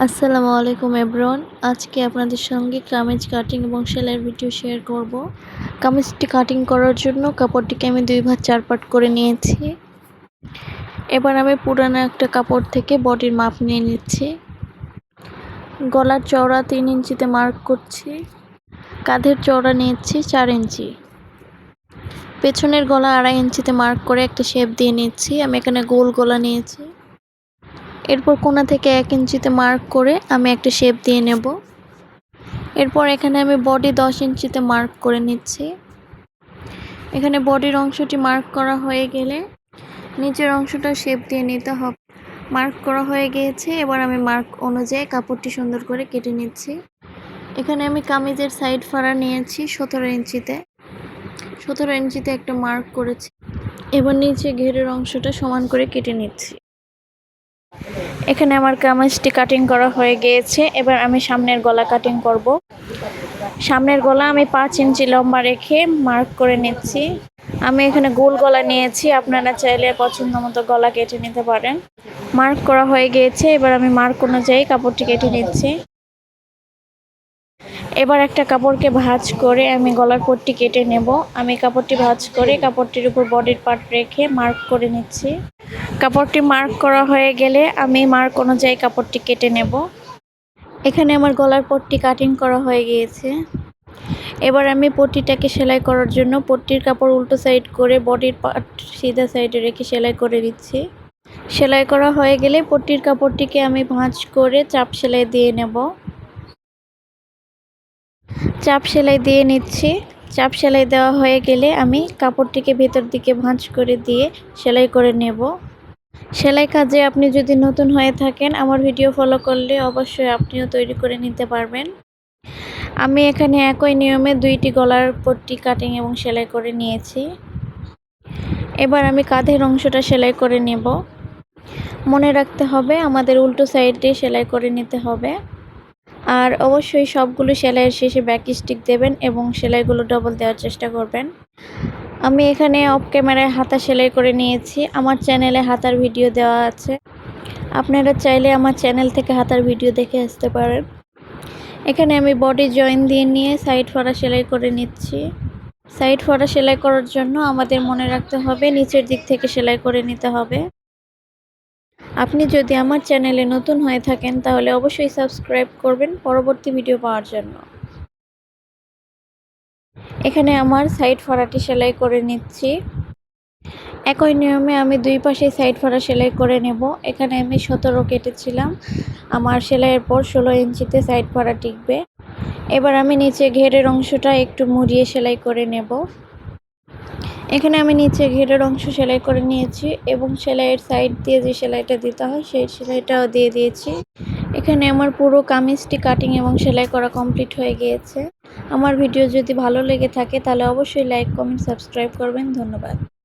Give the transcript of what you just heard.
আসসালামু আলাইকুম এভরিওয়ান। আজকে আপনাদের সঙ্গে কামিজ কাটিং এবং সেলাইয়ের ভিডিও শেয়ার করব। কামিজটি কাটিং করার জন্য কাপড়টিকে আমি 2 ভাঁজ 4 পাট করে নিয়েছি। এবার আমি পুরানো একটা কাপড় থেকে বডির মাপ নিয়ে নিচ্ছি। গলার চওড়া 3 ইঞ্চিতে মার্ক করছি। কাঁধের চওড়া নিয়েছি 4 ইঞ্চি। পেছনের গলা 2.5 ইঞ্চিতে মার্ক করে একটা শেপ দিয়ে নিচ্ছি। আমি এখানে গোল গলা নিয়েছি। এরপর কোণা থেকে 1 ইঞ্চিতে মার্ক করে আমি একটা শেপ দিয়ে নেব। এরপর এখানে আমি বডি 10 ইঞ্চিতে মার্ক করে নিচ্ছি। এখানে বডির অংশটি মার্ক করা হয়ে গেলে নিচের অংশটা শেপ দিয়ে নিতে হবে। মার্ক করা হয়ে গিয়েছে। এবার আমি মার্ক অনুযায়ী কাপড়টি সুন্দর করে কেটে নিচ্ছি। এখানে আমি কামিজের সাইড ফাড়া নিয়েছি 17 ইঞ্চিতে। 17 ইঞ্চিতে একটা মার্ক করেছি। এবার নিচে ঘেরের অংশটা সমান করে কেটে নিচ্ছি। এখানে আমার কামিজটি কাটিং করা হয়ে গিয়েছে। এবার আমি সামনের গলা কাটিং করব। সামনের গলা আমি 5 ইঞ্চি লম্বা রেখে মার্ক করে নিচ্ছি। আমি এখানে গোল গলা নিয়েছি, আপনারা চাইলে পছন্দ মতো গলা কেটে নিতে পারেন। মার্ক করা হয়ে গিয়েছে। এবার আমি মার্ক অনুযায়ী কাপড়টি কেটে নিচ্ছি। এবার একটা কাপড়কে ভাঁজ করে আমি গলার পট্টি কেটে নেব। আমি কাপড়টি ভাঁজ করে কাপড়টির উপর বডির পার্ট রেখে মার্ক করে নিচ্ছি। কাপড়টি মার্ক করা হয়ে গেলে আমি মার্ক অনুযায়ী কাপড়টি কেটে নেব। এখানে আমার গলার পট্টি কাটিং করা হয়ে গিয়েছে। এবার আমি পট্টিটাকে সেলাই করার জন্য পট্টির কাপড় উল্টো সাইড করে বডির পার্ট সিধা সাইডে রেখে সেলাই করে দিচ্ছি। সেলাই করা হয়ে গেলে পট্টির কাপড়টিকে আমি ভাঁজ করে চাপ সেলাই দিয়ে নেব। চাপ সেলাই দিয়ে নিচ্ছি। চাপ সেলাই দেওয়া হয়ে গেলে আমি কাপড়টিকে ভেতর দিকে ভাঁজ করে দিয়ে সেলাই করে নেব। সেলাই কাজে আপনি যদি নতুন হয়ে থাকেন, আমার ভিডিও ফলো করলে অবশ্যই আপনিও তৈরি করে নিতে পারবেন। আমি এখানে একই নিয়মে 2টি গলার পট্টি কাটিং এবং সেলাই করে নিয়েছি। এবার আমি কাঁধের অংশটা সেলাই করে নেব। মনে রাখতে হবে আমাদের উল্টো সাইডে সেলাই করে নিতে হবে। আর অবশ্যই সবগুলো সেলাইয়ের শেষে ব্যাক স্টিক দেবেন এবং সেলাইগুলো ডবল দেওয়ার চেষ্টা করবেন। আমি এখানে অফ ক্যামেরায় হাতা সেলাই করে নিয়েছি। আমার চ্যানেলে হাতার ভিডিও দেওয়া আছে, আপনারা চাইলে আমার চ্যানেল থেকে হাতার ভিডিও দেখে আসতে পারেন। এখানে আমি বডি জয়েন দিয়ে নিয়ে সাইড ফাড়া সেলাই করে নিচ্ছি। সাইড ফাড়া সেলাই করার জন্য আমাদের মনে রাখতে হবে নিচের দিক থেকে সেলাই করে নিতে হবে। আপনি যদি আমার চ্যানেলে নতুন হয়ে থাকেন তাহলে অবশ্যই সাবস্ক্রাইব করবেন পরবর্তী ভিডিও পাওয়ার জন্য। এখানে আমার সাইড ফাড়াটি সেলাই করে নিচ্ছি। একই নিয়মে আমি 2 পাশে সাইড ফাড়া সেলাই করে নেব। এখানে আমি 17 কেটেছিলাম। আমার সেলাইয়ের পর 16 ইঞ্চিতে সাইড ফাড়া টিকবে। এবার আমি নিচে ঘেরের অংশটা একটু মুড়িয়ে সেলাই করে নেব। এখানে আমি নিচে ঘেরের অংশ সেলাই করে নিয়েছি এবং সেলাইয়ের সাইড দিয়ে যে সেলাইটা দিতে হয় সেই সেলাইটাও দিয়ে দিয়েছি। এখানে আমার পুরো কামিজটি কাটিং এবং সেলাই করা কমপ্লিট হয়ে গিয়েছে। আমার ভিডিও যদি ভালো লেগে থাকে তাহলে অবশ্যই লাইক, কমেন্ট, সাবস্ক্রাইব করবেন। ধন্যবাদ।